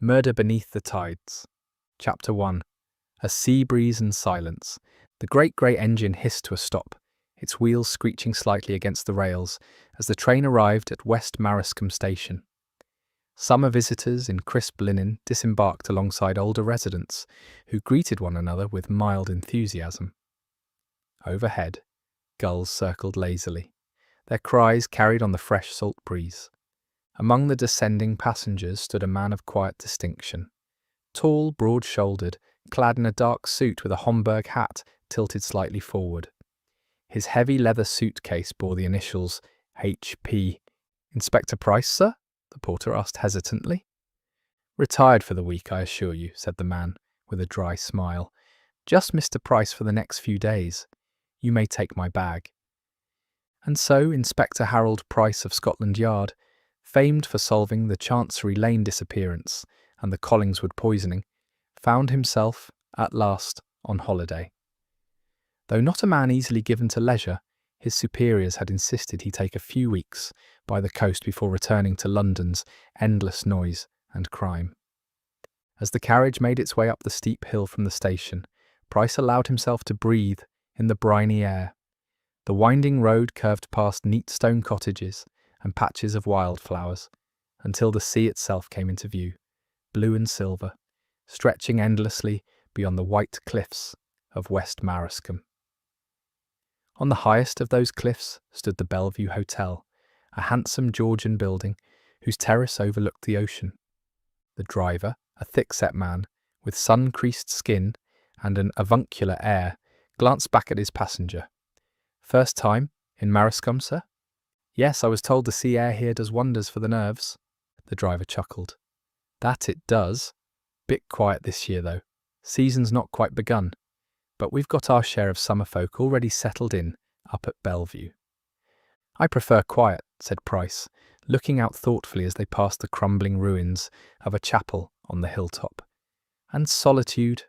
Murder Beneath the Tides. Chapter 1. A sea breeze and silence. The great grey engine hissed to a stop, its wheels screeching slightly against the rails as the train arrived at West Marascombe Station. Summer visitors in crisp linen disembarked alongside older residents, who greeted one another with mild enthusiasm. Overhead, gulls circled lazily, their cries carried on the fresh salt breeze. Among the descending passengers stood a man of quiet distinction. Tall, broad-shouldered, clad in a dark suit with a Homburg hat tilted slightly forward. His heavy leather suitcase bore the initials H.P. "Inspector Price, sir?" the porter asked hesitantly. "Retired for the week, I assure you," said the man, with a dry smile. "Just Mr. Price for the next few days. You may take my bag." And so Inspector Harold Price of Scotland Yard, famed for solving the Chancery Lane disappearance and the Collingswood poisoning, found himself, at last, on holiday. Though not a man easily given to leisure, his superiors had insisted he take a few weeks by the coast before returning to London's endless noise and crime. As the carriage made its way up the steep hill from the station, Price allowed himself to breathe in the briny air. The winding road curved past neat stone cottages and patches of wildflowers, until the sea itself came into view, blue and silver, stretching endlessly beyond the white cliffs of West Marascombe. On the highest of those cliffs stood the Bellevue Hotel, a handsome Georgian building whose terrace overlooked the ocean. The driver, a thick-set man, with sun-creased skin and an avuncular air, glanced back at his passenger. "First time in Marascombe, sir?" "Yes, I was told the sea air here does wonders for the nerves." The driver chuckled. "That it does. Bit quiet this year, though. Season's not quite begun. But we've got our share of summer folk already settled in up at Bellevue." "I prefer quiet," said Price, looking out thoughtfully as they passed the crumbling ruins of a chapel on the hilltop. "And solitude."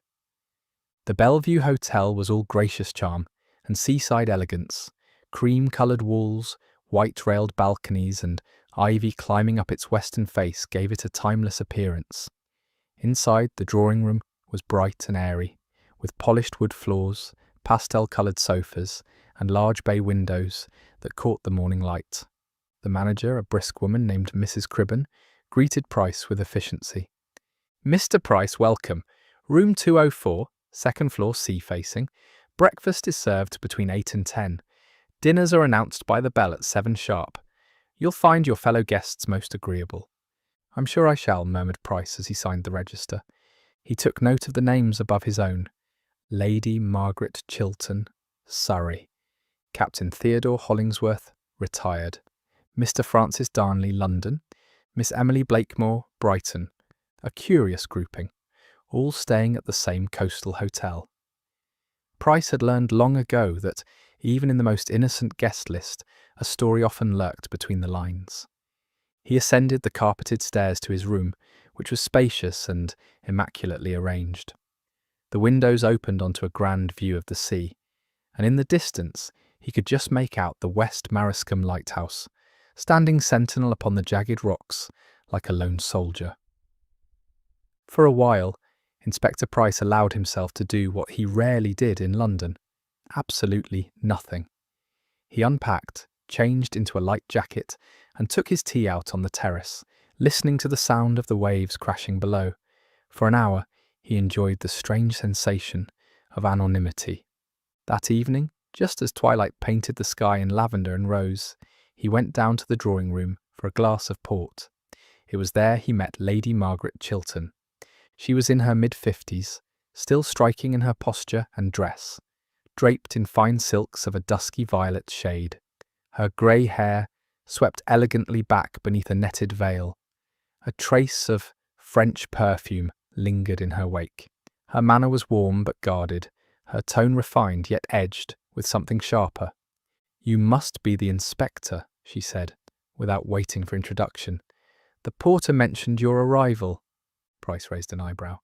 The Bellevue Hotel was all gracious charm and seaside elegance, cream-coloured walls, white-railed balconies and ivy climbing up its western face gave it a timeless appearance. Inside, the drawing-room was bright and airy, with polished wood floors, pastel-coloured sofas, and large bay windows that caught the morning light. The manager, a brisk woman named Mrs. Cribben, greeted Price with efficiency. "Mr. Price, welcome. Room 204, second floor sea-facing. Breakfast is served between 8 and 10. Dinners are announced by the bell at 7 sharp. You'll find your fellow guests most agreeable." "I'm sure I shall," murmured Price as he signed the register. He took note of the names above his own. Lady Margaret Chiltern, Surrey. Captain Theodore Hollingsworth, retired. Mr. Francis Darnley, London. Miss Emily Blakemore, Brighton. A curious grouping, all staying at the same coastal hotel. Price had learned long ago that, even in the most innocent guest list, a story often lurked between the lines. He ascended the carpeted stairs to his room, which was spacious and immaculately arranged. The windows opened onto a grand view of the sea, and in the distance he could just make out the West Marascombe lighthouse, standing sentinel upon the jagged rocks like a lone soldier. For a while, Inspector Price allowed himself to do what he rarely did in London: absolutely nothing. He unpacked, changed into a light jacket, and took his tea out on the terrace, listening to the sound of the waves crashing below. For an hour, he enjoyed the strange sensation of anonymity. That evening, just as twilight painted the sky in lavender and rose, he went down to the drawing-room for a glass of port. It was there he met Lady Margaret Chiltern. She was in her mid-50s, still striking in her posture and dress, draped in fine silks of a dusky violet shade. Her grey hair swept elegantly back beneath a netted veil. A trace of French perfume lingered in her wake. Her manner was warm but guarded, her tone refined yet edged with something sharper. "You must be the inspector," she said, without waiting for introduction. "The porter mentioned your arrival." Price raised an eyebrow.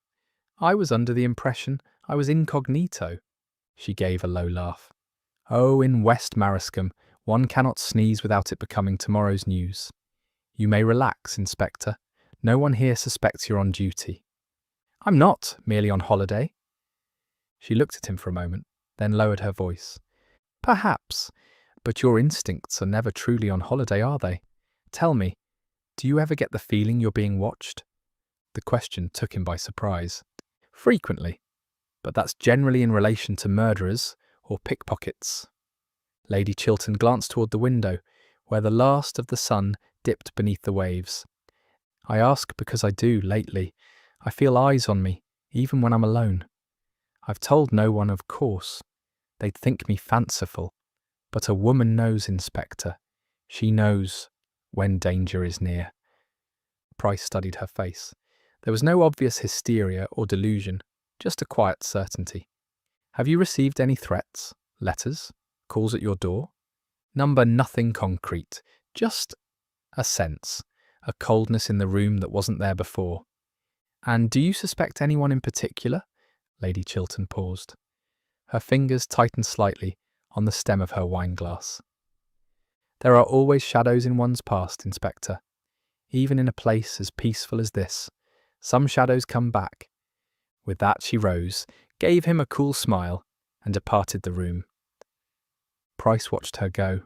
"I was under the impression I was incognito." She gave a low laugh. "Oh, in West Marascombe, one cannot sneeze without it becoming tomorrow's news. You may relax, Inspector. No one here suspects you're on duty. I'm not, merely on holiday. She looked at him for a moment, then lowered her voice. Perhaps, but your instincts are never truly on holiday, are they? Tell me, do you ever get the feeling you're being watched? The question took him by surprise. Frequently, but that's generally in relation to murderers or pickpockets. Lady Chiltern glanced toward the window, where the last of the sun dipped beneath the waves. I ask because I do, lately. I feel eyes on me, even when I'm alone. I've told no one, of course. They'd think me fanciful. But a woman knows, Inspector. She knows when danger is near. Price studied her face. There was no obvious hysteria or delusion, just a quiet certainty. Have you received any threats, letters, calls at your door? Number nothing concrete, just a sense, a coldness in the room that wasn't there before. And do you suspect anyone in particular? Lady Chiltern paused. Her fingers tightened slightly on the stem of her wineglass. There are always shadows in one's past, Inspector. Even in a place as peaceful as this, some shadows come back. With that she rose, gave him a cool smile, and departed the room. Price watched her go.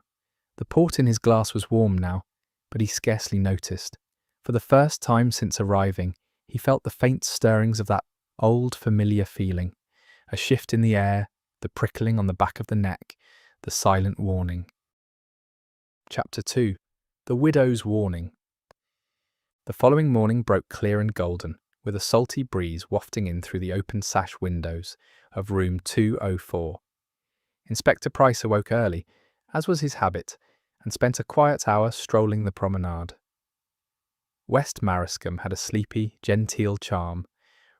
The port in his glass was warm now, but he scarcely noticed. For the first time since arriving, he felt the faint stirrings of that old familiar feeling, a shift in the air, the prickling on the back of the neck, the silent warning. Chapter 2. The Widow's Warning. The following morning broke clear and golden, with a salty breeze wafting in through the open sash windows of room 204. Inspector Price awoke early, as was his habit, and spent a quiet hour strolling the promenade. West Maryscombe had a sleepy, genteel charm,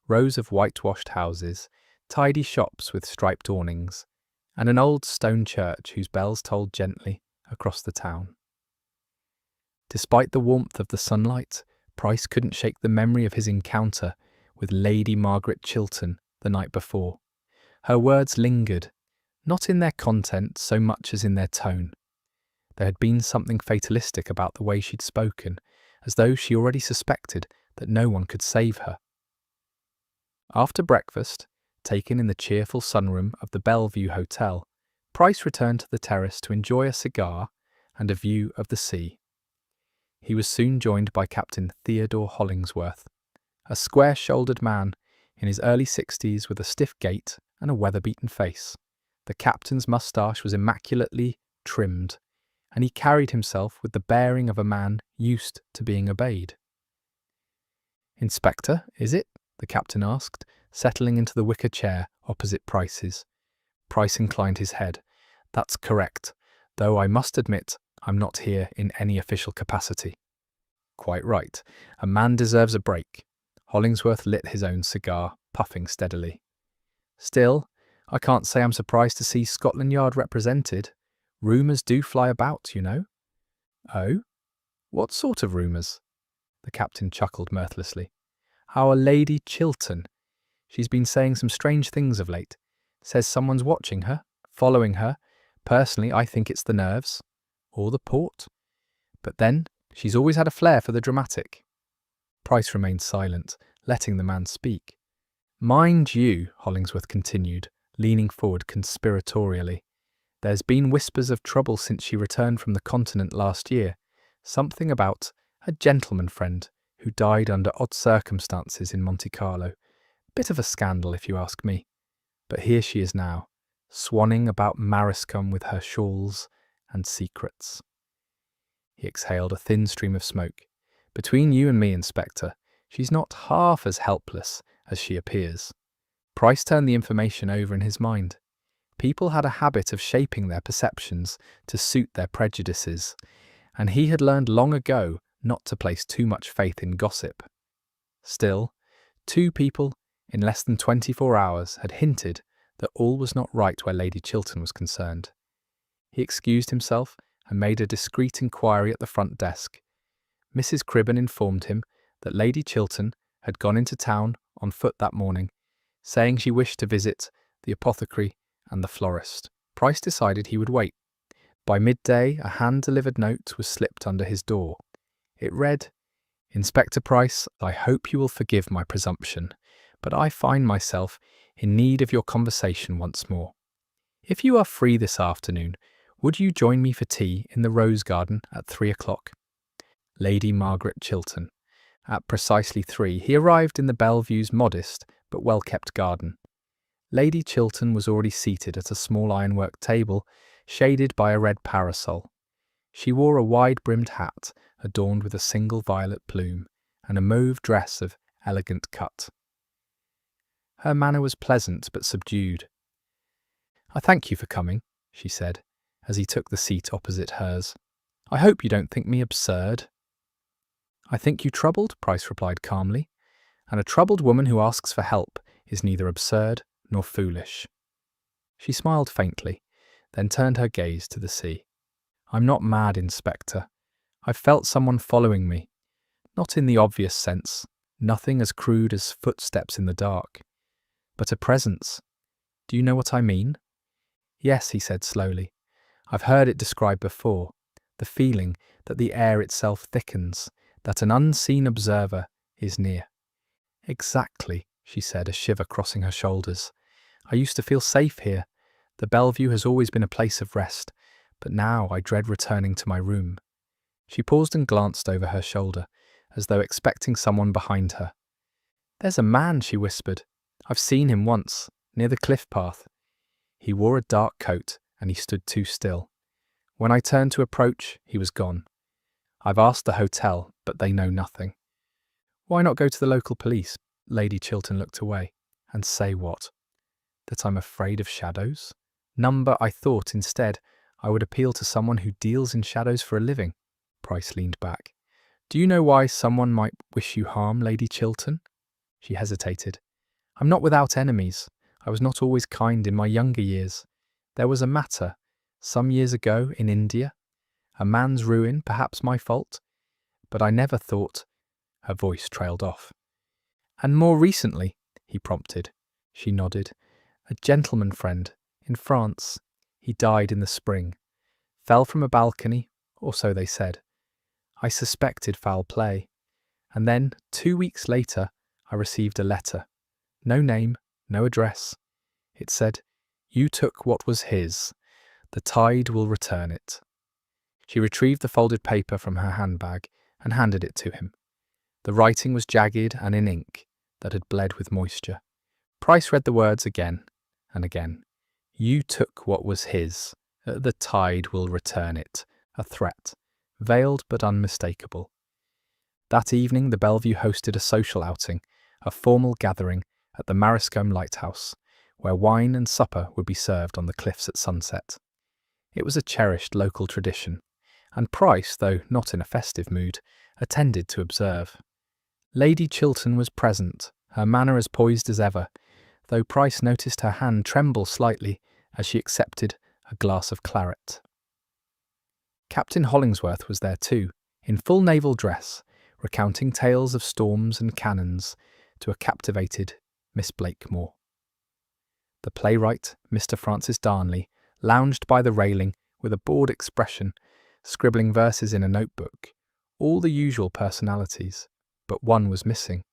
rows of whitewashed houses, tidy shops with striped awnings, and an old stone church whose bells tolled gently across the town. Despite the warmth of the sunlight, Price couldn't shake the memory of his encounter with Lady Margaret Chiltern the night before. Her words lingered, not in their content so much as in their tone. There had been something fatalistic about the way she'd spoken, as though she already suspected that no one could save her. After breakfast, taken in the cheerful sunroom of the Bellevue Hotel, Price returned to the terrace to enjoy a cigar and a view of the sea. He was soon joined by Captain Theodore Hollingsworth, a square-shouldered man in his early 60s with a stiff gait and a weather-beaten face. The captain's moustache was immaculately trimmed, and he carried himself with the bearing of a man used to being obeyed. "Inspector, is it?" the captain asked, settling into the wicker chair opposite Price's. Price inclined his head. "That's correct, though I must admit I'm not here in any official capacity." "Quite right. A man deserves a break." Hollingsworth lit his own cigar, puffing steadily. "Still, I can't say I'm surprised to see Scotland Yard represented. Rumours do fly about, you know." "Oh? What sort of rumours?" The captain chuckled mirthlessly. "Our Lady Chiltern. She's been saying some strange things of late. Says someone's watching her, following her. Personally, I think it's the nerves. Or the port. But then, she's always had a flair for the dramatic." Price remained silent, letting the man speak. "Mind you," Hollingsworth continued, leaning forward conspiratorially, "there's been whispers of trouble since she returned from the continent last year. Something about a gentleman friend who died under odd circumstances in Monte Carlo. Bit of a scandal, if you ask me. But here she is now, swanning about Maryscombe with her shawls and secrets." He exhaled a thin stream of smoke. "Between you and me, Inspector, she's not half as helpless as she appears." Price turned the information over in his mind. People had a habit of shaping their perceptions to suit their prejudices, and he had learned long ago not to place too much faith in gossip. Still, 2 people in less than 24 hours had hinted that all was not right where Lady Chiltern was concerned. He excused himself and made a discreet inquiry at the front desk. Mrs. Cribben informed him that Lady Chiltern had gone into town on foot that morning, saying she wished to visit the apothecary and the florist. Price decided he would wait. By midday, a hand-delivered note was slipped under his door. It read, Inspector Price, I hope you will forgive my presumption, but I find myself in need of your conversation once more. If you are free this afternoon, would you join me for tea in the Rose Garden at 3 o'clock? Lady Margaret Chiltern. At precisely 3, he arrived in the Bellevue's modest but well-kept garden. Lady Chiltern was already seated at a small ironwork table, shaded by a red parasol. She wore a wide-brimmed hat, adorned with a single violet plume, and a mauve dress of elegant cut. Her manner was pleasant but subdued. "I thank you for coming," she said, as he took the seat opposite hers. "I hope you don't think me absurd." "I think you troubled," Price replied calmly, "and a troubled woman who asks for help is neither absurd nor foolish." She smiled faintly, then turned her gaze to the sea. "I'm not mad, Inspector. I've felt someone following me. Not in the obvious sense, nothing as crude as footsteps in the dark. But a presence. Do you know what I mean?" "Yes," he said slowly. "I've heard it described before. The feeling that the air itself thickens, that an unseen observer is near." "Exactly," she said, a shiver crossing her shoulders. "I used to feel safe here. The Bellevue has always been a place of rest, but now I dread returning to my room." She paused and glanced over her shoulder, as though expecting someone behind her. "There's a man," she whispered. "I've seen him once, near the cliff path. He wore a dark coat, and he stood too still. When I turned to approach, he was gone. I've asked the hotel, but they know nothing." "Why not go to the local police?" Lady Chiltern looked away. "And say what? That I'm afraid of shadows? Number, I thought, instead, I would appeal to someone who deals in shadows for a living." Price leaned back. "Do you know why someone might wish you harm, Lady Chiltern?" She hesitated. "I'm not without enemies. I was not always kind in my younger years. There was a matter, some years ago, in India. A man's ruin, perhaps my fault. But I never thought—" Her voice trailed off. "And more recently," he prompted. She nodded. "A gentleman friend, in France. He died in the spring. Fell from a balcony, or so they said. I suspected foul play. And then, 2 weeks later, I received a letter. No name, no address. It said, 'You took what was his. The tide will return it.'" She retrieved the folded paper from her handbag and handed it to him. The writing was jagged and in ink that had bled with moisture. Price read the words again and again. "You took what was his. The tide will return it." A threat, veiled but unmistakable. That evening, the Bellevue hosted a social outing, a formal gathering at the Mariscombe Lighthouse, where wine and supper would be served on the cliffs at sunset. It was a cherished local tradition, and Price, though not in a festive mood, attended to observe. Lady Chiltern was present, her manner as poised as ever, though Price noticed her hand tremble slightly as she accepted a glass of claret. Captain Hollingsworth was there too, in full naval dress, recounting tales of storms and cannons to a captivated Miss Blakemore. The playwright, Mr. Francis Darnley, lounged by the railing with a bored expression, scribbling verses in a notebook, all the usual personalities, but one was missing.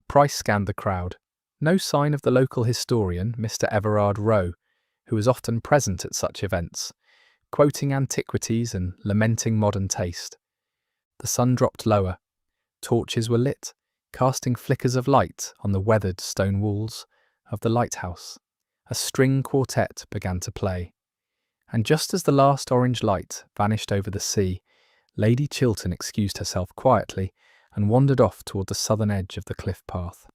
Price scanned the crowd. No sign of the local historian, Mr. Everard Rowe, who was often present at such events, quoting antiquities and lamenting modern taste. The sun dropped lower. Torches were lit, casting flickers of light on the weathered stone walls of the lighthouse. A string quartet began to play. And just as the last orange light vanished over the sea, Lady Chiltern excused herself quietly and wandered off toward the southern edge of the cliff path.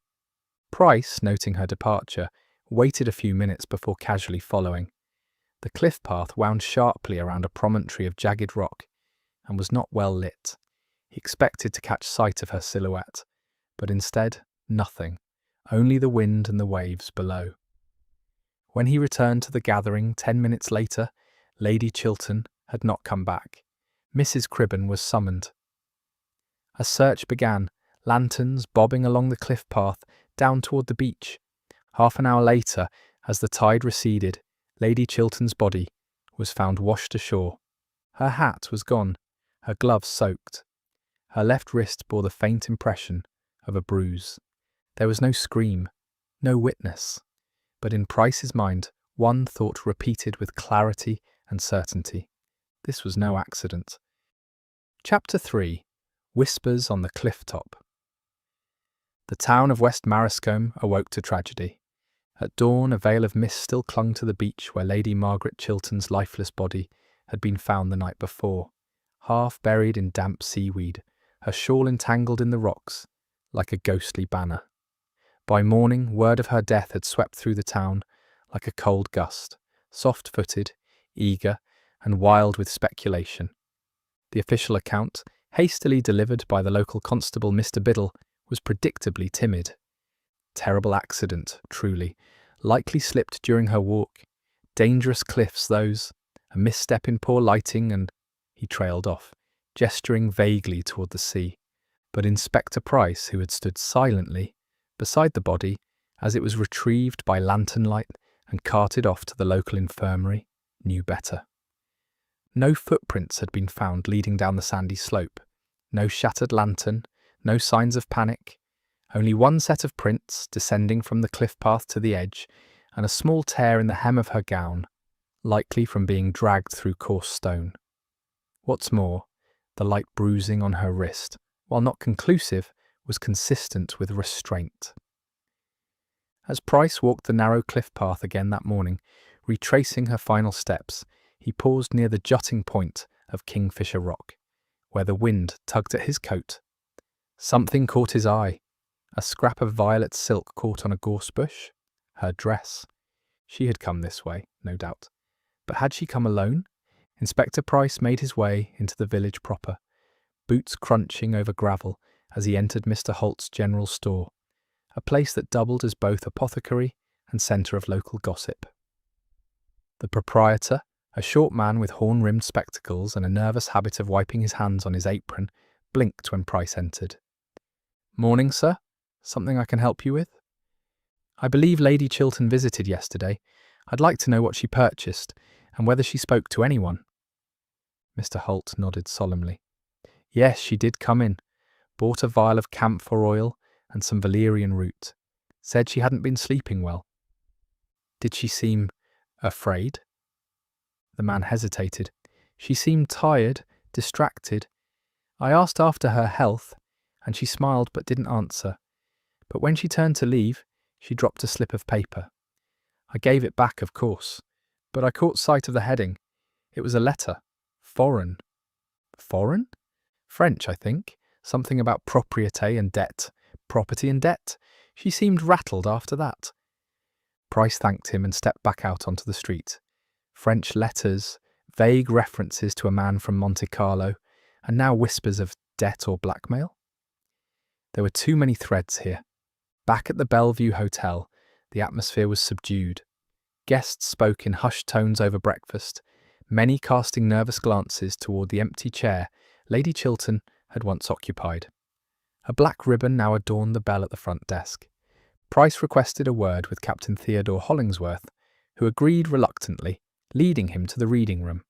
Price, noting her departure, waited a few minutes before casually following. The cliff path wound sharply around a promontory of jagged rock and was not well lit. He expected to catch sight of her silhouette, but instead, nothing, only the wind and the waves below. When he returned to the gathering 10 minutes later, Lady Chiltern had not come back. Mrs. Cribben was summoned. A search began, lanterns bobbing along the cliff path down toward the beach. Half an hour later, as the tide receded, Lady Chiltern's body was found washed ashore. Her hat was gone, her gloves soaked. Her left wrist bore the faint impression of a bruise. There was no scream, no witness, but in Price's mind, one thought repeated with clarity and certainty. This was no accident. Chapter 3. Whispers on the Cliff Top. The town of West Marrascombe awoke to tragedy. At dawn, a veil of mist still clung to the beach where Lady Margaret Chiltern's lifeless body had been found the night before, half buried in damp seaweed, her shawl entangled in the rocks like a ghostly banner. By morning, word of her death had swept through the town like a cold gust, soft-footed, eager, and wild with speculation. The official account, hastily delivered by the local constable Mr. Biddle, was predictably timid. Terrible accident, truly. Likely slipped during her walk. Dangerous cliffs, those. A misstep in poor lighting, and he trailed off, gesturing vaguely toward the sea. But Inspector Price, who had stood silently beside the body as it was retrieved by lantern light and carted off to the local infirmary, knew better. No footprints had been found leading down the sandy slope. No shattered lantern, no signs of panic. Only one set of prints descending from the cliff path to the edge, and a small tear in the hem of her gown, likely from being dragged through coarse stone. What's more, the light bruising on her wrist, while not conclusive, was consistent with restraint. As Price walked the narrow cliff path again that morning, retracing her final steps, he paused near the jutting point of Kingfisher Rock, where the wind tugged at his coat. Something caught his eye. A scrap of violet silk caught on a gorse bush. Her dress. She had come this way, no doubt. But had she come alone? Inspector Price made his way into the village proper, boots crunching over gravel as he entered Mr. Holt's general store, a place that doubled as both apothecary and centre of local gossip. The proprietor, a short man with horn-rimmed spectacles and a nervous habit of wiping his hands on his apron, blinked when Price entered. "Morning, sir. Something I can help you with?" "I believe Lady Chiltern visited yesterday. I'd like to know what she purchased, and whether she spoke to anyone." Mr. Holt nodded solemnly. "Yes, she did come in. Bought a vial of camphor oil and some valerian root. Said she hadn't been sleeping well." "Did she seem afraid?" The man hesitated. "She seemed tired, distracted. I asked after her health, and she smiled but didn't answer. But when she turned to leave, she dropped a slip of paper. I gave it back, of course, but I caught sight of the heading. It was a letter. Foreign." "Foreign?" "French, I think. Something about propriété and debt. Property and debt. She seemed rattled after that." Price thanked him and stepped back out onto the street. French letters, vague references to a man from Monte Carlo, and now whispers of debt or blackmail. There were too many threads here. Back at the Bellevue Hotel, the atmosphere was subdued. Guests spoke in hushed tones over breakfast, many casting nervous glances toward the empty chair Lady Chiltern had once occupied. A black ribbon now adorned the bell at the front desk. Price requested a word with Captain Theodore Hollingsworth, who agreed reluctantly, leading him to the reading room.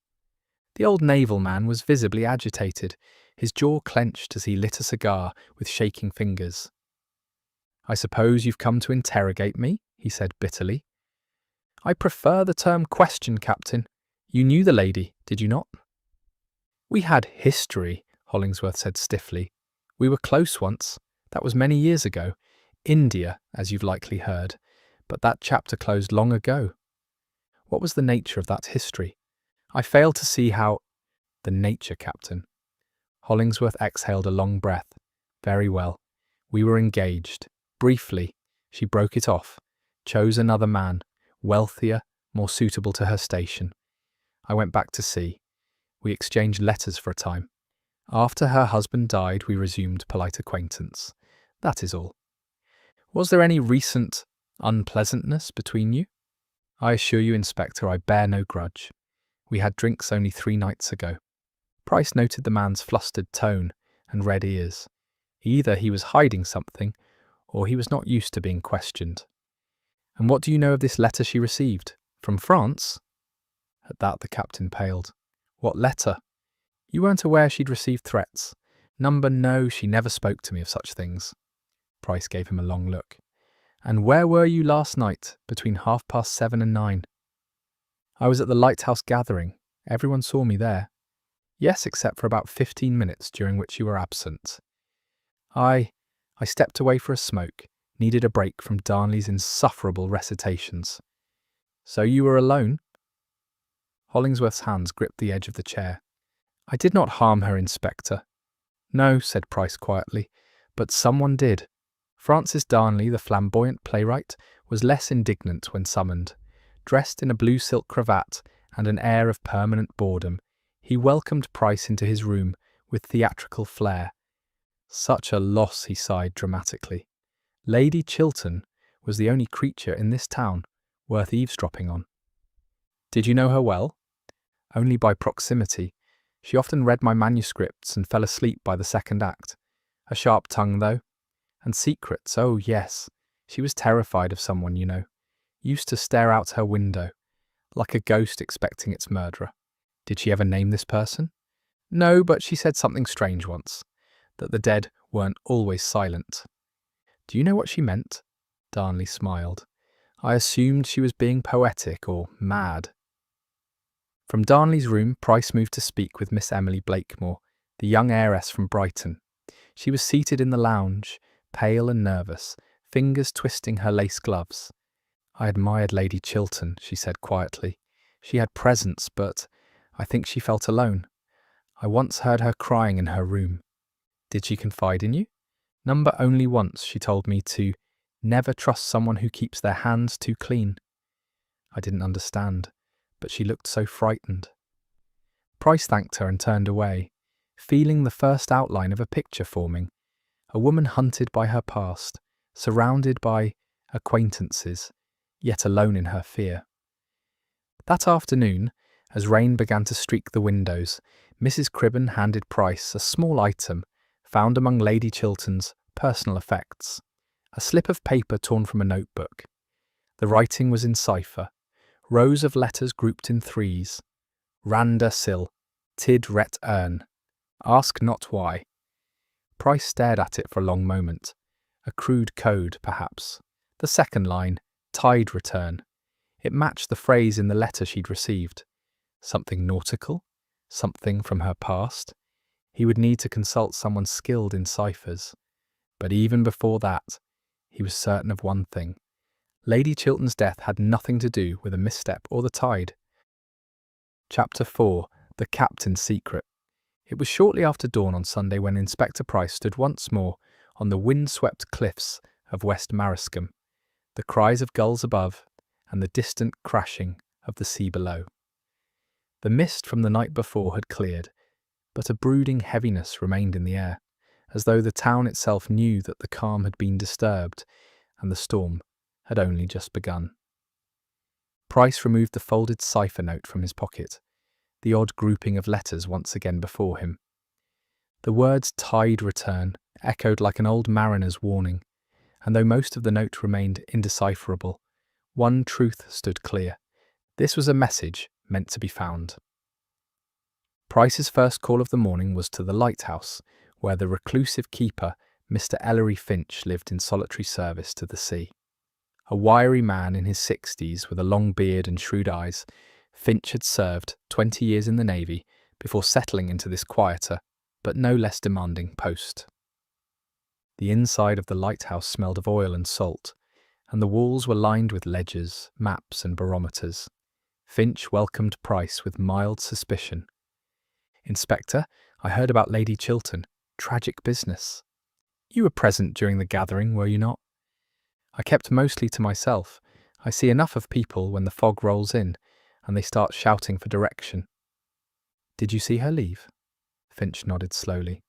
The old naval man was visibly agitated, his jaw clenched as he lit a cigar with shaking fingers. "I suppose you've come to interrogate me?" he said bitterly. "I prefer the term question, Captain. You knew the lady, did you not?" "We had history," Hollingsworth said stiffly. "We were close once. That was many years ago. India, as you've likely heard. But that chapter closed long ago." "What was the nature of that history? I fail to see how—" "The nature, Captain." Hollingsworth exhaled a long breath. "Very well. We were engaged. Briefly, she broke it off, chose another man, wealthier, more suitable to her station. I went back to sea. We exchanged letters for a time. After her husband died, we resumed polite acquaintance. That is all. Was there any recent unpleasantness between you?" "I assure you, Inspector, I bear no grudge. We had drinks only 3 nights ago." Price noted the man's flustered tone and red ears. Either he was hiding something, or he was not used to being questioned. "And what do you know of this letter she received? From France?" At that the captain paled. "What letter?" "You weren't aware she'd received threats?" No, she never spoke to me of such things. Price gave him a long look. And where were you last night, between 7:30 and 9? I was at the lighthouse gathering. Everyone saw me there. Yes, except for about 15 minutes during which you were absent. I stepped away for a smoke, needed a break from Darnley's insufferable recitations. So you were alone? Hollingsworth's hands gripped the edge of the chair. I did not harm her, Inspector. No, said Price quietly, but someone did. Francis Darnley, the flamboyant playwright, was less indignant when summoned. Dressed in a blue silk cravat and an air of permanent boredom, he welcomed Price into his room with theatrical flair. Such a loss, he sighed dramatically. Lady Chiltern was the only creature in this town worth eavesdropping on. Did you know her well? Only by proximity. She often read my manuscripts and fell asleep by the second act. A sharp tongue, though. And secrets, oh yes. She was terrified of someone, you know. Used to stare out her window, like a ghost expecting its murderer. Did she ever name this person? No, but she said something strange once, that the dead weren't always silent. Do you know what she meant? Darnley smiled. I assumed she was being poetic or mad. From Darnley's room, Price moved to speak with Miss Emily Blakemore, the young heiress from Brighton. She was seated in the lounge, pale and nervous, fingers twisting her lace gloves. I admired Lady Chiltern, she said quietly. She had presence, but I think she felt alone. I once heard her crying in her room. Did she confide in you? Number only once she told me to never trust someone who keeps their hands too clean. I didn't understand, but she looked so frightened. Price thanked her and turned away, feeling the first outline of a picture forming. A woman hunted by her past, surrounded by acquaintances, yet alone in her fear. That afternoon, as rain began to streak the windows, Mrs. Cribben handed Price a small item found among Lady Chiltern's personal effects, a slip of paper torn from a notebook. The writing was in cipher, rows of letters grouped in threes. Randa Sil, Tid Ret Ern. Ask not why. Price stared at it for a long moment. A crude code, perhaps. The second line, tide return. It matched the phrase in the letter she'd received. Something nautical? Something from her past? He would need to consult someone skilled in ciphers. But even before that, he was certain of one thing. Lady Chiltern's death had nothing to do with a misstep or the tide. Chapter 4. The Captain's Secret. It was shortly after dawn on Sunday when Inspector Price stood once more on the wind-swept cliffs of West Maryscombe, the cries of gulls above and the distant crashing of the sea below. The mist from the night before had cleared, but a brooding heaviness remained in the air, as though the town itself knew that the calm had been disturbed and the storm had only just begun. Price removed the folded cipher note from his pocket, the odd grouping of letters once again before him. The words tide return echoed like an old mariner's warning, and though most of the note remained indecipherable, one truth stood clear. This was a message meant to be found. Price's first call of the morning was to the lighthouse, where the reclusive keeper, Mr. Ellery Finch, lived in solitary service to the sea. A wiry man in his 60s with a long beard and shrewd eyes, Finch had served 20 years in the Navy before settling into this quieter, but no less demanding post. The inside of the lighthouse smelled of oil and salt, and the walls were lined with ledgers, maps and barometers. Finch welcomed Price with mild suspicion. Inspector, I heard about Lady Chiltern. Tragic business. You were present during the gathering, were you not? I kept mostly to myself. I see enough of people when the fog rolls in, and they start shouting for direction. Did you see her leave? Finch nodded slowly.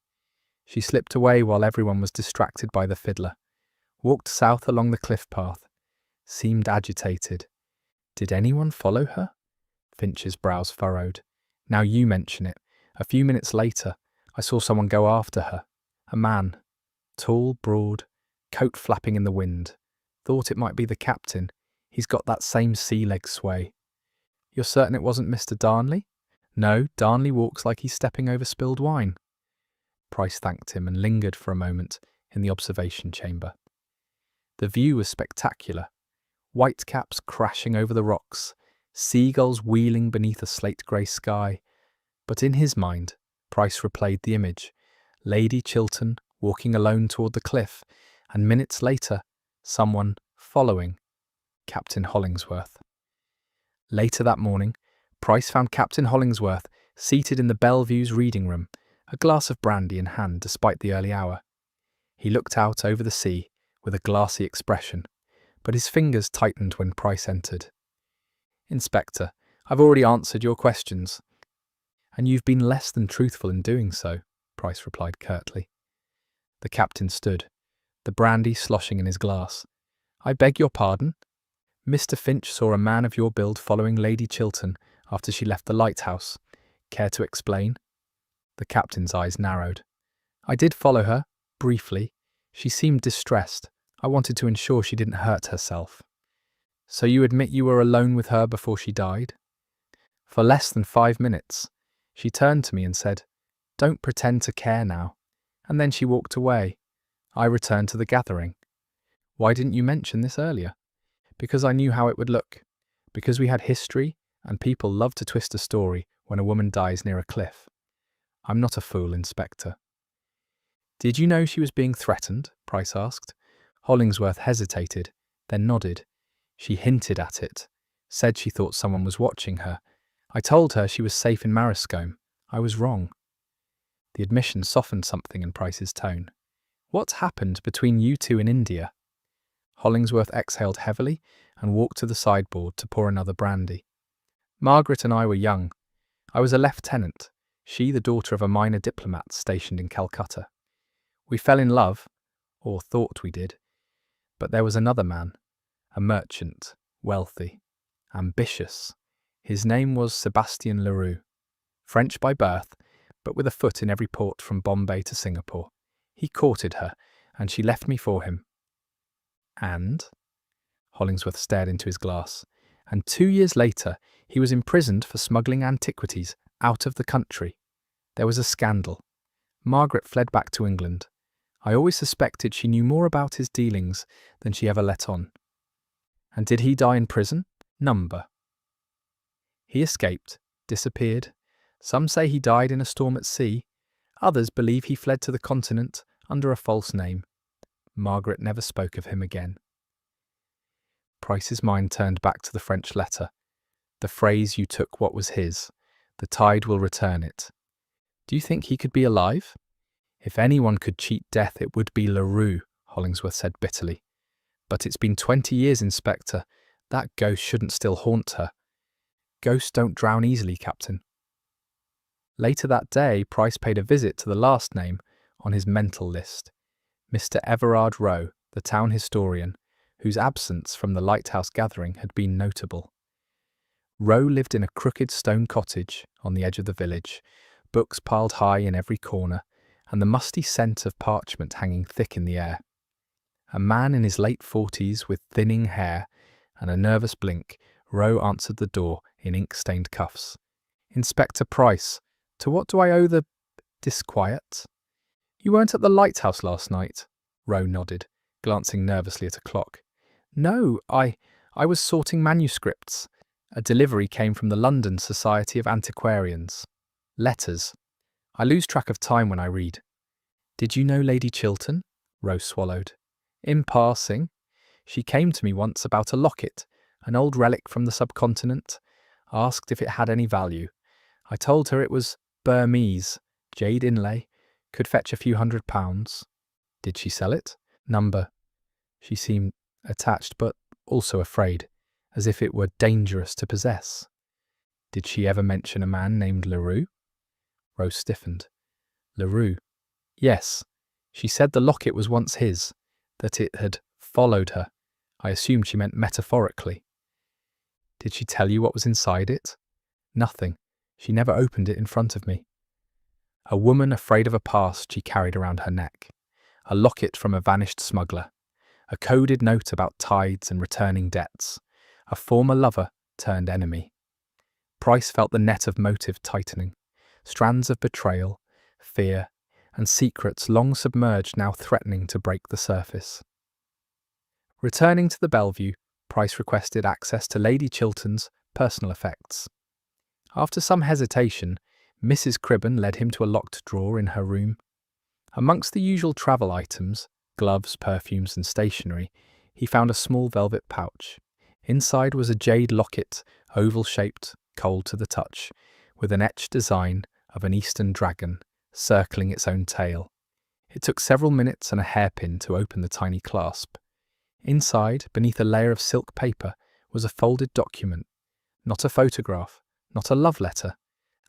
She slipped away while everyone was distracted by the fiddler, walked south along the cliff path, seemed agitated. Did anyone follow her? Finch's brows furrowed. Now you mention it. A few minutes later, I saw someone go after her. A man. Tall, broad, coat flapping in the wind. Thought it might be the captain. He's got that same sea leg sway. You're certain it wasn't Mr. Darnley? No, Darnley walks like he's stepping over spilled wine. Price thanked him and lingered for a moment in the observation chamber. The view was spectacular. Whitecaps crashing over the rocks, seagulls wheeling beneath a slate-grey sky. But in his mind, Price replayed the image. Lady Chiltern walking alone toward the cliff, and minutes later, someone following Captain Hollingsworth. Later that morning, Price found Captain Hollingsworth seated in the Bellevue's reading room, a glass of brandy in hand despite the early hour. He looked out over the sea with a glassy expression, but his fingers tightened when Price entered. "Inspector, I've already answered your questions." "And you've been less than truthful in doing so," Price replied curtly. The captain stood, the brandy sloshing in his glass. "I beg your pardon? Mr. Finch saw a man of your build following Lady Chiltern after she left the lighthouse. Care to explain?" The captain's eyes narrowed. "I did follow her, briefly. She seemed distressed. I wanted to ensure she didn't hurt herself." "So you admit you were alone with her before she died?" "For less than 5 minutes. She turned to me and said, 'Don't pretend to care now.' And then she walked away. I returned to the gathering." "Why didn't you mention this earlier?" "Because I knew how it would look. Because we had history, and people love to twist a story when a woman dies near a cliff. I'm not a fool, Inspector." "Did you know she was being threatened?" Price asked. Hollingsworth hesitated, then nodded. "She hinted at it. Said she thought someone was watching her. I told her she was safe in Marrascombe. I was wrong." The admission softened something in Price's tone. "What happened between you two in India?" Hollingsworth exhaled heavily and walked to the sideboard to pour another brandy. "Margaret and I were young. I was a lieutenant, she the daughter of a minor diplomat stationed in Calcutta. We fell in love, or thought we did. But there was another man, a merchant, wealthy, ambitious. His name was Sebastien Leroux. French by birth, but with a foot in every port from Bombay to Singapore. He courted her, and she left me for him." "And?" Hollingsworth stared into his glass. "And 2 years later, he was imprisoned for smuggling antiquities out of the country. There was a scandal. Margaret fled back to England. I always suspected she knew more about his dealings than she ever let on." "And did he die in prison?" "Number." "He escaped, disappeared. Some say he died in a storm at sea. Others believe he fled to the continent under a false name. Margaret never spoke of him again." Price's mind turned back to the French letter. The phrase, "You took what was his. The tide will return it." "Do you think he could be alive?" "If anyone could cheat death, it would be Leroux," Hollingsworth said bitterly. "But it's been 20 years, Inspector. That ghost shouldn't still haunt her." "Ghosts don't drown easily, Captain." Later that day, Price paid a visit to the last name on his mental list, Mr. Everard Rowe, the town historian, whose absence from the lighthouse gathering had been notable. Rowe lived in a crooked stone cottage on the edge of the village, books piled high in every corner, and the musty scent of parchment hanging thick in the air. A man in his late 40s with thinning hair and a nervous blink, Rowe answered the door in ink-stained cuffs. "Inspector Price, to what do I owe the disquiet?" "You weren't at the lighthouse last night?" Rowe nodded, glancing nervously at a clock. "No, I was sorting manuscripts. A delivery came from the London Society of Antiquarians. Letters. I lose track of time when I read." "Did you know Lady Chiltern?" Rowe swallowed. "In passing. She came to me once about a locket, an old relic from the subcontinent. Asked if it had any value. I told her it was Burmese, jade inlay, could fetch a few £100. "Did she sell it?" "Number." She seemed attached, but also afraid, as if it were dangerous to possess. "Did she ever mention a man named Leroux?" Rose stiffened. "Leroux? Yes. She said the locket was once his, that it had followed her. I assumed she meant metaphorically." "Did she tell you what was inside it?" "Nothing. She never opened it in front of me." A woman afraid of a past she carried around her neck. A locket from a vanished smuggler. A coded note about tides and returning debts. A former lover turned enemy. Price felt the net of motive tightening. Strands of betrayal, fear, and secrets long submerged now threatening to break the surface. Returning to the Bellevue, Price requested access to Lady Chiltern's personal effects. After some hesitation, Mrs. Cribben led him to a locked drawer in her room. Amongst the usual travel items, gloves, perfumes and stationery, he found a small velvet pouch. Inside was a jade locket, oval-shaped, cold to the touch, with an etched design of an eastern dragon circling its own tail. It took several minutes and a hairpin to open the tiny clasp. Inside, beneath a layer of silk paper, was a folded document. Not a photograph, not a love letter.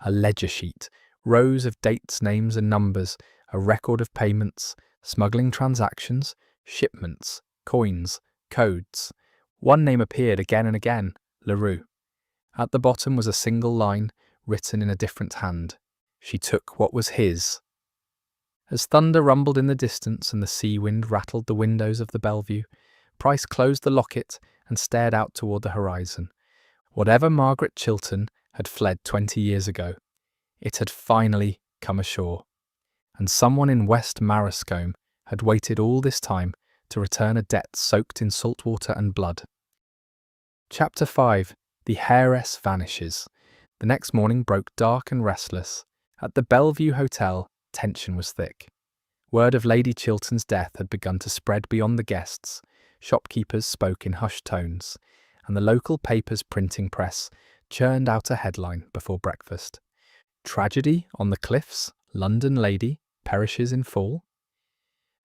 A ledger sheet, rows of dates, names and numbers, a record of payments, smuggling transactions, shipments, coins, codes. One name appeared again and again, LaRue. At the bottom was a single line, written in a different hand. She took what was his. As thunder rumbled in the distance and the sea wind rattled the windows of the Bellevue, Price closed the locket and stared out toward the horizon. Whatever Margaret Chiltern had fled 20 years ago, it had finally come ashore. And someone in West Marrascombe had waited all this time to return a debt soaked in salt water and blood. Chapter 5. The Heiress Vanishes. The next morning broke dark and restless. At the Bellevue Hotel, tension was thick. Word of Lady Chiltern's death had begun to spread beyond the guests. Shopkeepers spoke in hushed tones, and the local paper's printing press churned out a headline before breakfast. Tragedy on the cliffs, London lady perishes in fall.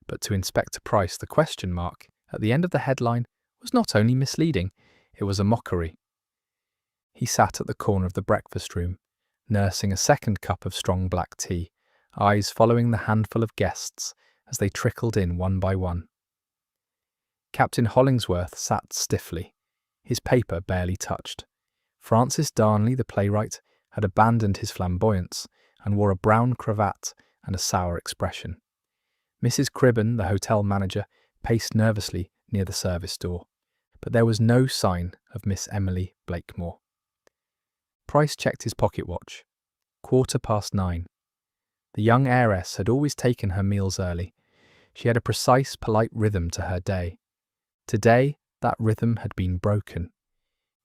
But to Inspector Price, the question mark at the end of the headline was not only misleading, it was a mockery. He sat at the corner of the breakfast room, nursing a second cup of strong black tea, eyes following the handful of guests as they trickled in one by one. Captain Hollingsworth sat stiffly, his paper barely touched. Francis Darnley, the playwright, had abandoned his flamboyance and wore a brown cravat and a sour expression. Mrs. Cribben, the hotel manager, paced nervously near the service door, but there was no sign of Miss Emily Blakemore. Price checked his pocket watch. 9:15. The young heiress had always taken her meals early. She had a precise, polite rhythm to her day. Today, that rhythm had been broken.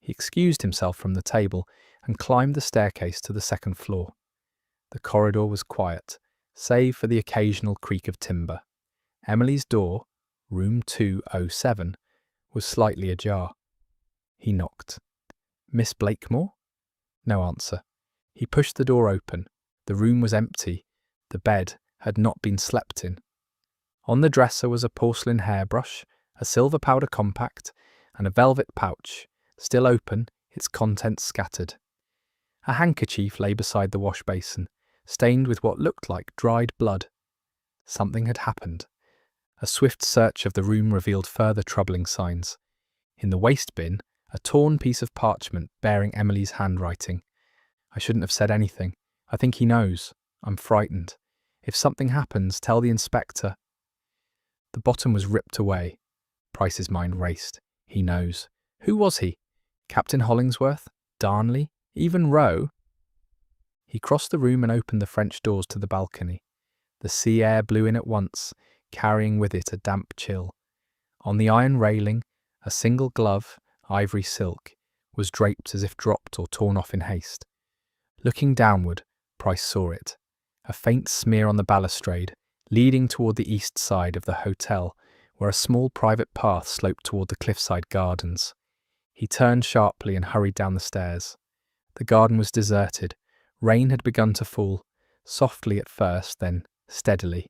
He excused himself from the table and climbed the staircase to the second floor. The corridor was quiet, save for the occasional creak of timber. Emily's door, room 207, was slightly ajar. He knocked. Miss Blakemore? No answer. He pushed the door open. The room was empty. The bed had not been slept in. On the dresser was a porcelain hairbrush, a silver powder compact, and a velvet pouch, still open, its contents scattered. A handkerchief lay beside the wash basin, stained with what looked like dried blood. Something had happened. A swift search of the room revealed further troubling signs. In the waste bin, a torn piece of parchment bearing Emily's handwriting. I shouldn't have said anything. I think he knows. I'm frightened. If something happens, tell the inspector. The bottom was ripped away. Price's mind raced. He knows. Who was he? Captain Hollingsworth? Darnley? Even Rowe? He crossed the room and opened the French doors to the balcony. The sea air blew in at once, carrying with it a damp chill. On the iron railing, a single glove, ivory silk, was draped as if dropped or torn off in haste. Looking downward, Price saw it. A faint smear on the balustrade, leading toward the east side of the hotel, where a small private path sloped toward the cliffside gardens. He turned sharply and hurried down the stairs. The garden was deserted. Rain had begun to fall, softly at first, then steadily,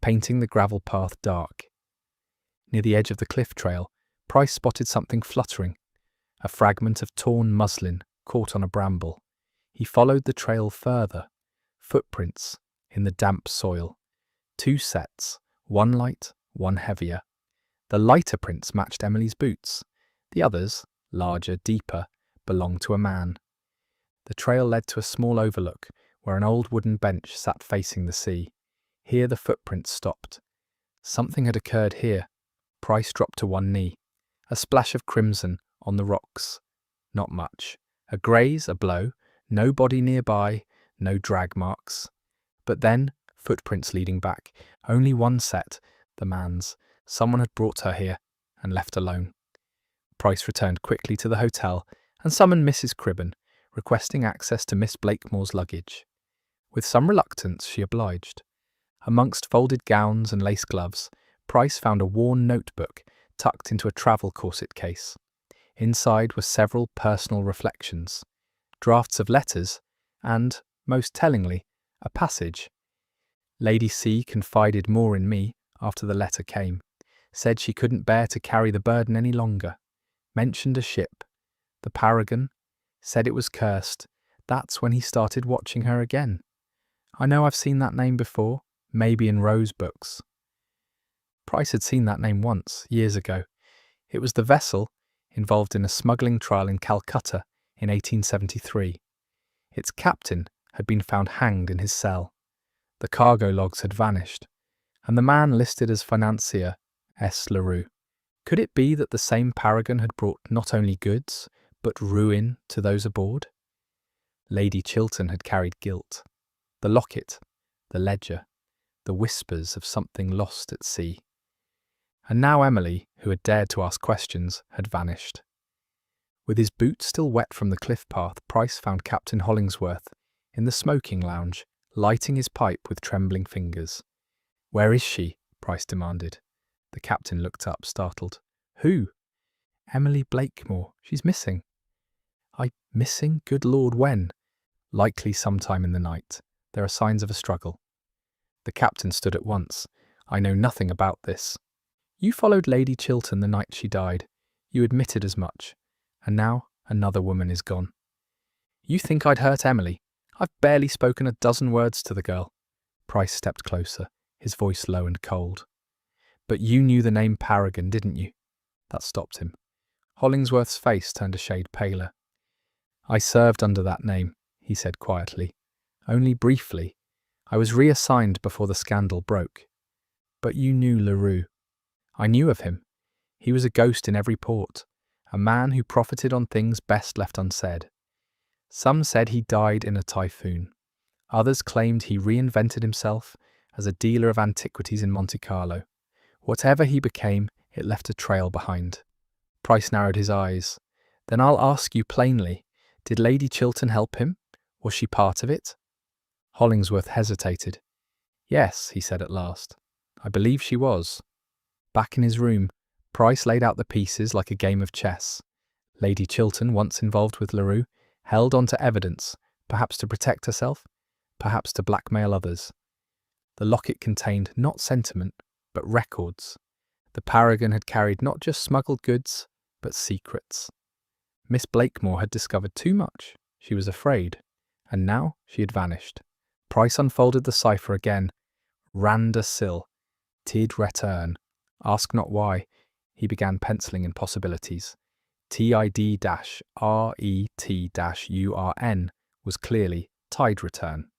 painting the gravel path dark. Near the edge of the cliff trail, Price spotted something fluttering, a fragment of torn muslin caught on a bramble. He followed the trail further. Footprints in the damp soil. 2 sets, one light, one heavier. The lighter prints matched Emily's boots. The others, larger, deeper, belonged to a man. The trail led to a small overlook where an old wooden bench sat facing the sea. Here the footprints stopped. Something had occurred here. Price dropped to one knee. A splash of crimson on the rocks. Not much. A graze, a blow, no body nearby, no drag marks. But then, footprints leading back. Only one set, the man's. Someone had brought her here and left alone. Price returned quickly to the hotel and summoned Mrs. Cribben, requesting access to Miss Blakemore's luggage. With some reluctance, she obliged. Amongst folded gowns and lace gloves, Price found a worn notebook tucked into a travel corset case. Inside were several personal reflections, drafts of letters, and, most tellingly, a passage. Lady C confided more in me after the letter came, said she couldn't bear to carry the burden any longer, mentioned a ship, the Paragon, said it was cursed. That's when he started watching her again. I know I've seen that name before, maybe in Rose books. Price had seen that name once, years ago. It was the vessel involved in a smuggling trial in Calcutta in 1873. Its captain had been found hanged in his cell. The cargo logs had vanished, and the man listed as financier S. LaRue. Could it be that the same Paragon had brought not only goods, but ruin to those aboard? Lady Chiltern had carried guilt. The locket, the ledger, the whispers of something lost at sea. And now Emily, who had dared to ask questions, had vanished. With his boots still wet from the cliff path, Price found Captain Hollingsworth in the smoking lounge, lighting his pipe with trembling fingers. "Where is she?" Price demanded. The captain looked up, startled. "Who?" "Emily Blakemore. She's missing." Missing? Good Lord, when?" "Likely sometime in the night. There are signs of a struggle." The captain stood at once. "I know nothing about this. You followed Lady Chiltern the night she died. You admitted as much. And now another woman is gone. You think I'd hurt Emily? I've barely spoken a dozen words to the girl." Price stepped closer, his voice low and cold. "But you knew the name Paragon, didn't you?" That stopped him. Hollingsworth's face turned a shade paler. "I served under that name," he said quietly. "Only briefly. I was reassigned before the scandal broke. But you knew LaRue." "I knew of him. He was a ghost in every port, a man who profited on things best left unsaid. Some said he died in a typhoon. Others claimed he reinvented himself as a dealer of antiquities in Monte Carlo. Whatever he became, it left a trail behind." Price narrowed his eyes. "Then I'll ask you plainly, did Lady Chiltern help him? Was she part of it?" Hollingsworth hesitated. "Yes," he said at last. "I believe she was." Back in his room, Price laid out the pieces like a game of chess. Lady Chiltern, once involved with LaRue, held on to evidence, perhaps to protect herself, perhaps to blackmail others. The locket contained not sentiment, but records. The Paragon had carried not just smuggled goods, but secrets. Miss Blakemore had discovered too much. She was afraid. And now she had vanished. Price unfolded the cipher again. Randa Sill. Tid return. Ask not why. He began penciling in possibilities. TID-RET-URN was clearly tide return.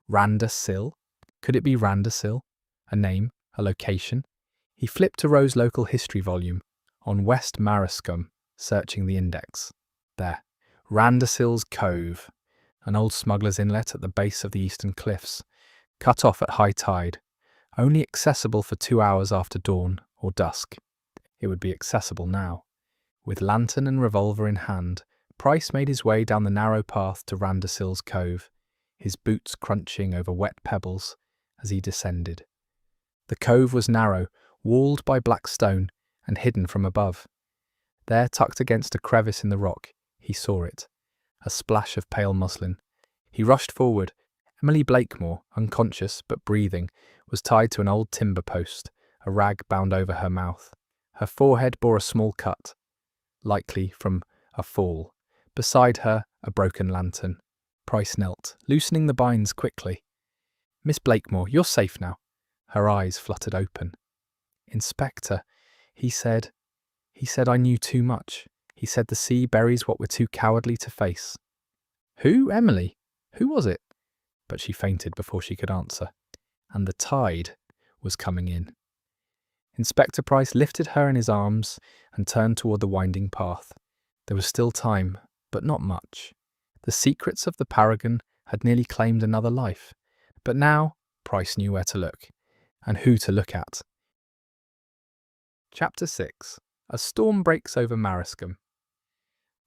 Randa Sill? Could it be Randa Sill? A name, a location? He flipped to Rowe's local history volume, on West Marascum, searching the index. There. Randa Sill's Cove, an old smuggler's inlet at the base of the eastern cliffs, cut off at high tide, only accessible for 2 hours after dawn or dusk. It would be accessible now. With lantern and revolver in hand, Price made his way down the narrow path to Randa Sill's Cove, his boots crunching over wet pebbles as he descended. The cove was narrow, walled by black stone, and hidden from above. There, tucked against a crevice in the rock, he saw it, a splash of pale muslin. He rushed forward. Emily Blakemore, unconscious but breathing, was tied to an old timber post, a rag bound over her mouth. Her forehead bore a small cut, likely from a fall. Beside her, a broken lantern. Price knelt, loosening the binds quickly. "Miss Blakemore, you're safe now." Her eyes fluttered open. "Inspector, he said I knew too much. He said the sea buries what we're too cowardly to face." "Who, Emily? Who was it?" But she fainted before she could answer. And the tide was coming in. Inspector Price lifted her in his arms and turned toward the winding path. There was still time, but not much. The secrets of the Paragon had nearly claimed another life. But now, Price knew where to look, and who to look at. Chapter 6. A storm breaks over Marriscombe.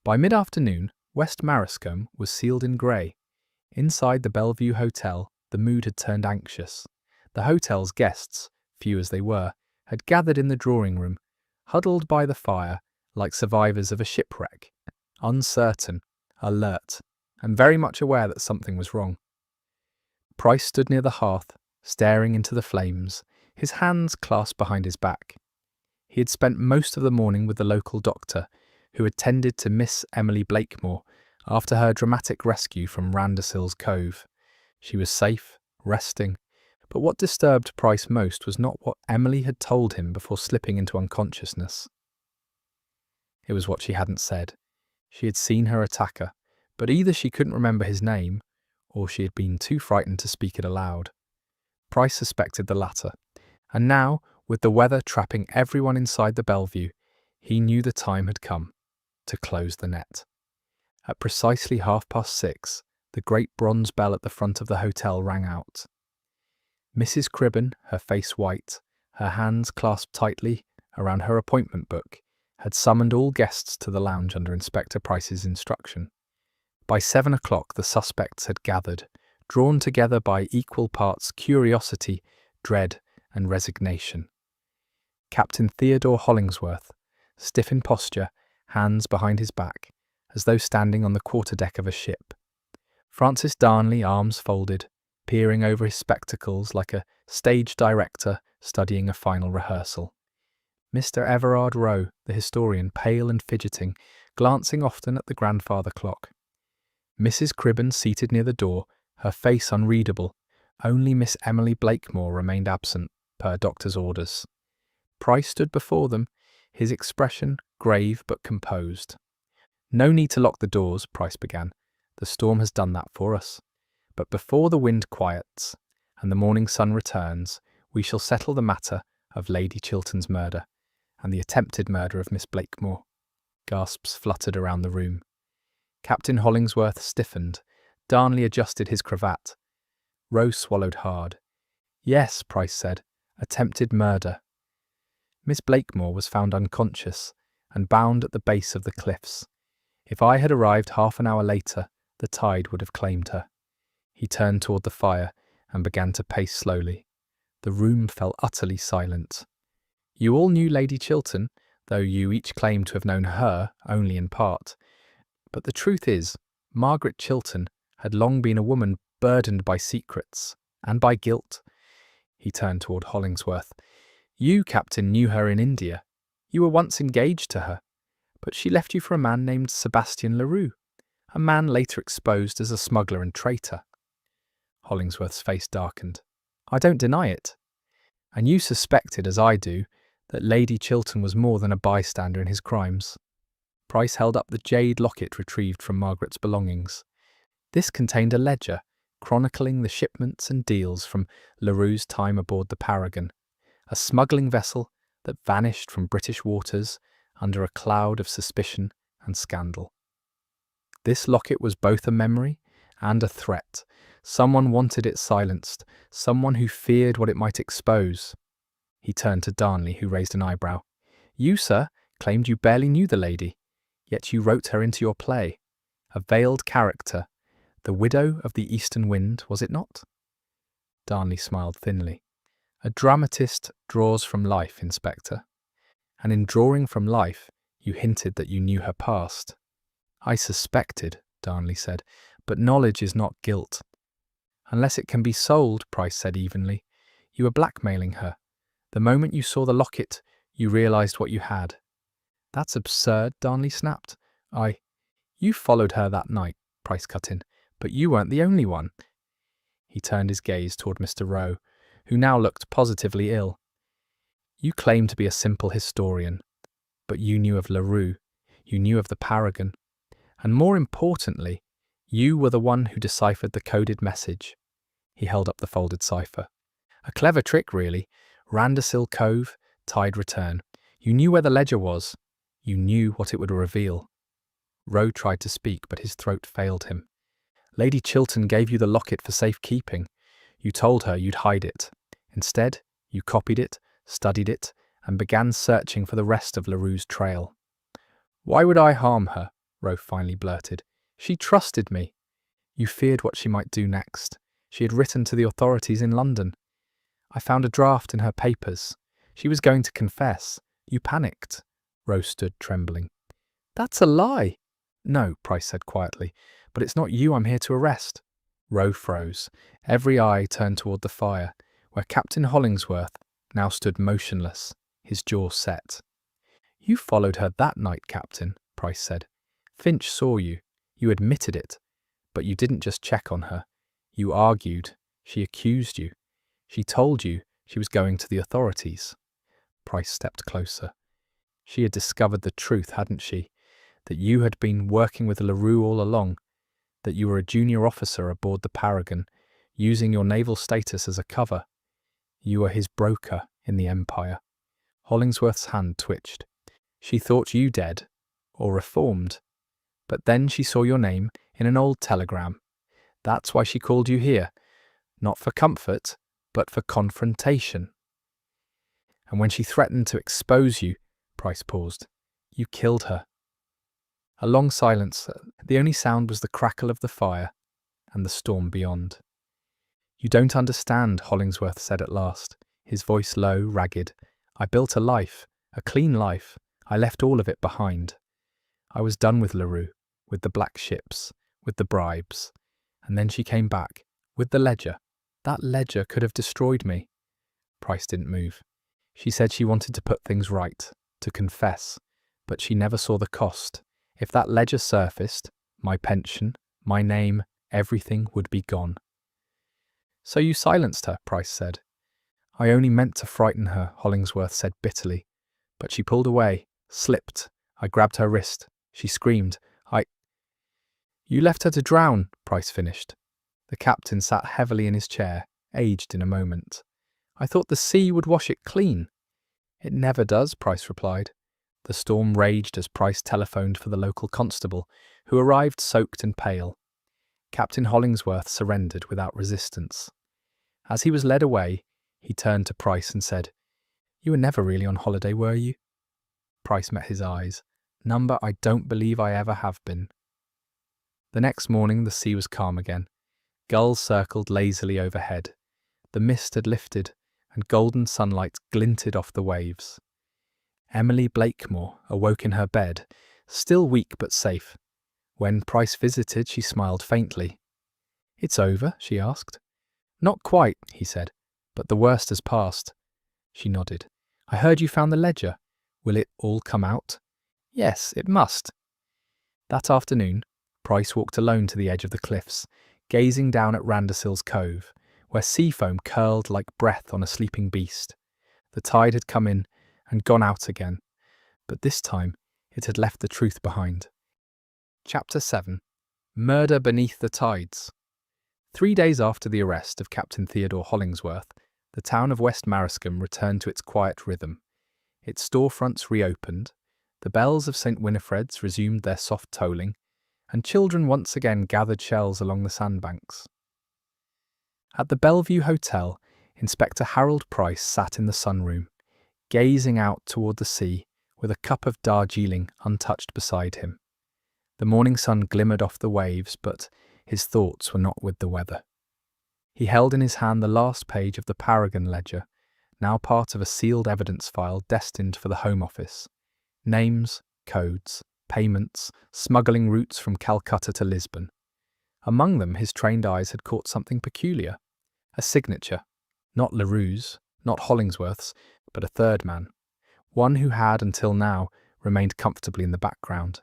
By mid-afternoon, West Marriscombe was sealed in grey. Inside the Bellevue Hotel, the mood had turned anxious. The hotel's guests, few as they were, had gathered in the drawing room, huddled by the fire like survivors of a shipwreck, uncertain, alert, and very much aware that something was wrong. Price stood near the hearth, staring into the flames, his hands clasped behind his back. He had spent most of the morning with the local doctor, who attended to Miss Emily Blakemore after her dramatic rescue from Randasil's Cove. She was safe, resting, but what disturbed Price most was not what Emily had told him before slipping into unconsciousness. It was what she hadn't said. She had seen her attacker, but either she couldn't remember his name, or she had been too frightened to speak it aloud. Price suspected the latter, and now, with the weather trapping everyone inside the Bellevue, he knew the time had come to close the net. At precisely 6:30, the great bronze bell at the front of the hotel rang out. Mrs. Cribben, her face white, her hands clasped tightly around her appointment book, had summoned all guests to the lounge under Inspector Price's instruction. By 7 o'clock the suspects had gathered, drawn together by equal parts curiosity, dread, and resignation. Captain Theodore Hollingsworth, stiff in posture, hands behind his back, as though standing on the quarterdeck of a ship. Francis Darnley, arms folded, peering over his spectacles like a stage director studying a final rehearsal. Mr. Everard Rowe, the historian, pale and fidgeting, glancing often at the grandfather clock. Mrs. Cribben seated near the door, her face unreadable. Only Miss Emily Blakemore remained absent, per doctor's orders. Price stood before them, his expression grave but composed. "No need to lock the doors," Price began. "The storm has done that for us. But before the wind quiets and the morning sun returns, we shall settle the matter of Lady Chiltern's murder and the attempted murder of Miss Blakemore." Gasps fluttered around the room. Captain Hollingsworth stiffened. Darnley adjusted his cravat. Rowe swallowed hard. "Yes," Price said, "attempted murder. Miss Blakemore was found unconscious and bound at the base of the cliffs. If I had arrived half an hour later, the tide would have claimed her." He turned toward the fire and began to pace slowly. The room fell utterly silent. "You all knew Lady Chiltern, though you each claimed to have known her only in part. But the truth is, Margaret Chiltern had long been a woman burdened by secrets and by guilt." He turned toward Hollingsworth. "You, Captain, knew her in India. You were once engaged to her, but she left you for a man named Sebastian Leroux, a man later exposed as a smuggler and traitor." Hollingsworth's face darkened. "I don't deny it. And you suspected, as I do, that Lady Chiltern was more than a bystander in his crimes." Price held up the jade locket retrieved from Margaret's belongings. This contained a ledger chronicling the shipments and deals from Leroux's time aboard the Paragon, a smuggling vessel that vanished from British waters under a cloud of suspicion and scandal. This locket was both a memory and a threat. Someone wanted it silenced, someone who feared what it might expose. He turned to Darnley, who raised an eyebrow. "You, sir, claimed you barely knew the lady, yet you wrote her into your play. A veiled character, the widow of the Eastern Wind, was it not?" Darnley smiled thinly. "A dramatist draws from life, Inspector. And in drawing from life, you hinted that you knew her past." "I suspected," Darnley said, "but knowledge is not guilt." "Unless it can be sold," Price said evenly. "You were blackmailing her. The moment you saw the locket, you realized what you had." "That's absurd," Darnley snapped. You followed her that night," Price cut in, "but you weren't the only one." He turned his gaze toward Mr. Rowe, who now looked positively ill. "You claim to be a simple historian, but you knew of Leroux, you knew of the Paragon, and more importantly, you were the one who deciphered the coded message." He held up the folded cipher. "A clever trick, really. Randasil Cove, tide return. You knew where the ledger was. You knew what it would reveal." Rowe tried to speak, but his throat failed him. "Lady Chiltern gave you the locket for safekeeping. You told her you'd hide it. Instead, you copied it, studied it, and began searching for the rest of LaRue's trail. Why would I harm her? Roe finally blurted. She trusted me. You feared what she might do next. She had written to the authorities in London. I found a draft in her papers. She was going to confess. You panicked. Roe stood trembling. That's a lie. No, Price said quietly, but it's not you I'm here to arrest. Roe froze. Every eye turned toward the fire, where Captain Hollingsworth now stood motionless, his jaw set. You followed her that night, Captain, Price said. Finch saw you. You admitted it. But you didn't just check on her. You argued. She accused you. She told you she was going to the authorities. Price stepped closer. She had discovered the truth, hadn't she? That you had been working with LaRue all along. That you were a junior officer aboard the Paragon, using your naval status as a cover. You were his broker in the Empire. Hollingsworth's hand twitched. She thought you dead, or reformed. But then she saw your name in an old telegram. That's why she called you here. Not for comfort, but for confrontation. And when she threatened to expose you, Price paused, you killed her. A long silence. The only sound was the crackle of the fire and the storm beyond. You don't understand, Hollingsworth said at last, his voice low, ragged. I built a life, a clean life. I left all of it behind. I was done with LaRue, with the black ships, with the bribes. And then she came back, with the ledger. That ledger could have destroyed me. Price didn't move. She said she wanted to put things right, to confess, but she never saw the cost. If that ledger surfaced, my pension, my name, everything would be gone. So you silenced her, Price said. I only meant to frighten her, Hollingsworth said bitterly. But she pulled away, slipped. I grabbed her wrist. She screamed. You left her to drown, Price finished. The captain sat heavily in his chair, aged in a moment. I thought the sea would wash it clean. It never does, Price replied. The storm raged as Price telephoned for the local constable, who arrived soaked and pale. Captain Hollingsworth surrendered without resistance. As he was led away, he turned to Price and said, You were never really on holiday, were you? Price met his eyes. Number I don't believe I ever have been. The next morning the sea was calm again. Gulls circled lazily overhead. The mist had lifted, and golden sunlight glinted off the waves. Emily Blakemore awoke in her bed, still weak but safe. When Price visited, she smiled faintly. It's over, she asked. Not quite, he said, but the worst has passed. She nodded. I heard you found the ledger. Will it all come out? Yes, it must. That afternoon, Price walked alone to the edge of the cliffs, gazing down at Randersil's Cove, where sea foam curled like breath on a sleeping beast. The tide had come in and gone out again, but this time it had left the truth behind. Chapter 7. Murder Beneath the Tides. 3 days after the arrest of Captain Theodore Hollingsworth, the town of West Marascombe returned to its quiet rhythm. Its storefronts reopened, the bells of St. Winifred's resumed their soft tolling, and children once again gathered shells along the sandbanks. At the Bellevue Hotel, Inspector Harold Price sat in the sunroom, gazing out toward the sea with a cup of Darjeeling untouched beside him. The morning sun glimmered off the waves, but his thoughts were not with the weather. He held in his hand the last page of the Paragon ledger, now part of a sealed evidence file destined for the Home Office. Names, codes, payments, smuggling routes from Calcutta to Lisbon. Among them, his trained eyes had caught something peculiar. A signature. Not LaRue's, not Hollingsworth's, but a third man. One who had, until now, remained comfortably in the background.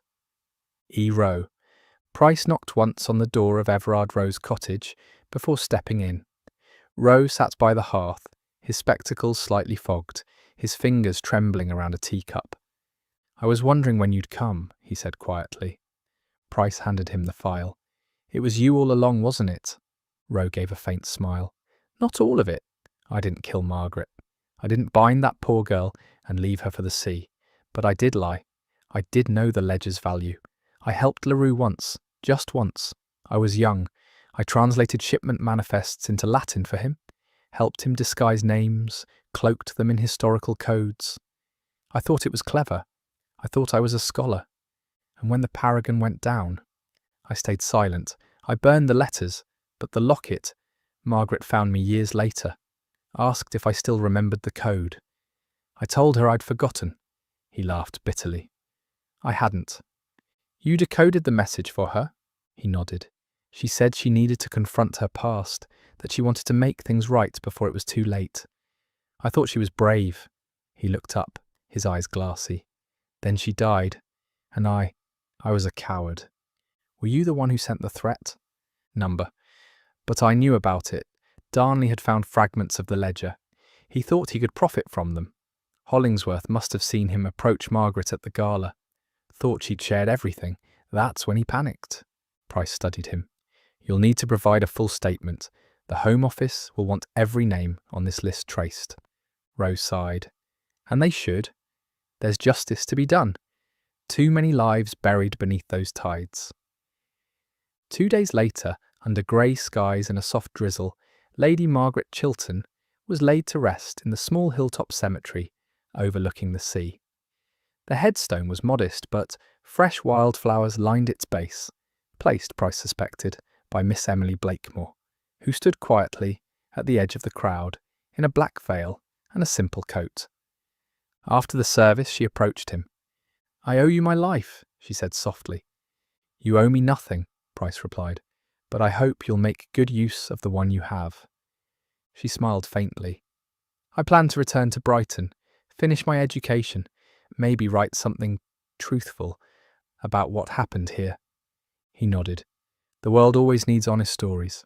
E. Roe. Price knocked once on the door of Everard Roe's cottage before stepping in. Roe sat by the hearth, his spectacles slightly fogged, his fingers trembling around a teacup. I was wondering when you'd come, he said quietly. Price handed him the file. It was you all along, wasn't it? Roe gave a faint smile. Not all of it. I didn't kill Margaret. I didn't bind that poor girl and leave her for the sea. But I did lie. I did know the ledger's value. I helped LaRue once, just once. I was young. I translated shipment manifests into Latin for him, helped him disguise names, cloaked them in historical codes. I thought it was clever. I thought I was a scholar. And when the Paragon went down, I stayed silent. I burned the letters, but the locket, Margaret found me years later, asked if I still remembered the code. I told her I'd forgotten. He laughed bitterly. I hadn't. You decoded the message for her? He nodded. She said she needed to confront her past, that she wanted to make things right before it was too late. I thought she was brave. He looked up, his eyes glassy. Then she died, and I was a coward. Were you the one who sent the threat? Number. But I knew about it. Darnley had found fragments of the ledger. He thought he could profit from them. Hollingsworth must have seen him approach Margaret at the gala. Thought she'd shared everything. That's when he panicked. Price studied him. You'll need to provide a full statement. The Home Office will want every name on this list traced. Rose sighed. And they should. There's justice to be done. Too many lives buried beneath those tides. 2 days later, under grey skies and a soft drizzle, Lady Margaret Chiltern was laid to rest in the small hilltop cemetery overlooking the sea. The headstone was modest, but fresh wildflowers lined its base, placed, Price suspected, by Miss Emily Blakemore, who stood quietly at the edge of the crowd in a black veil and a simple coat. After the service, she approached him. I owe you my life, she said softly. You owe me nothing, Price replied, but I hope you'll make good use of the one you have. She smiled faintly. I plan to return to Brighton, finish my education, maybe write something truthful about what happened here. He nodded. The world always needs honest stories.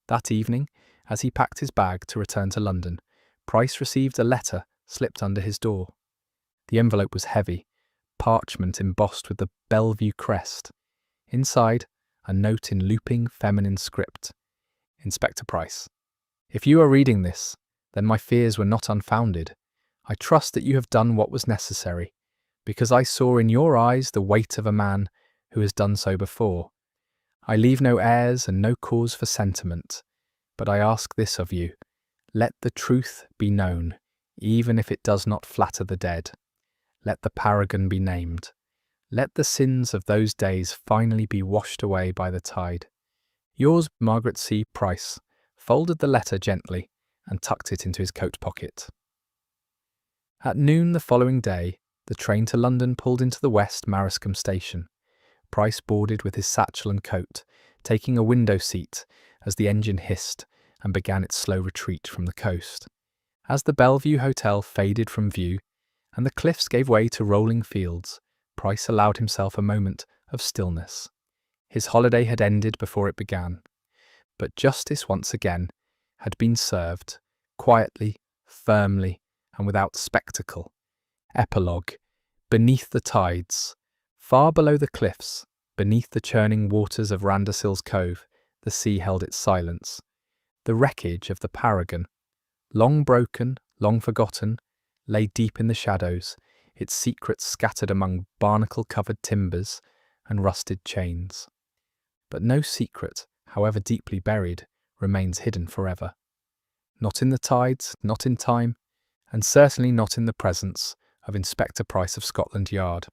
That evening, as he packed his bag to return to London, Price received a letter slipped under his door. The envelope was heavy, parchment embossed with the Bellevue crest. Inside, a note in looping feminine script. Inspector Price, if you are reading this, then my fears were not unfounded. I trust that you have done what was necessary, because I saw in your eyes the weight of a man who has done so before. I leave no heirs and no cause for sentiment, but I ask this of you. Let the truth be known, even if it does not flatter the dead. Let the Paragon be named. Let the sins of those days finally be washed away by the tide. Yours, Margaret C. Price, folded the letter gently and tucked it into his coat pocket. At noon the following day, the train to London pulled into the West Maryscombe station. Price boarded with his satchel and coat, taking a window seat as the engine hissed and began its slow retreat from the coast. As the Bellevue Hotel faded from view and the cliffs gave way to rolling fields, Price allowed himself a moment of stillness. His holiday had ended before it began, but justice once again had been served, quietly, firmly, and without spectacle. Epilogue. Beneath the tides. Far below the cliffs, beneath the churning waters of Randasil's Cove, the sea held its silence. The wreckage of the Paragon, long broken, long forgotten, lay deep in the shadows, its secrets scattered among barnacle-covered timbers and rusted chains. But no secret, however deeply buried, remains hidden forever. Not in the tides, not in time, and certainly not in the presence of Inspector Price of Scotland Yard.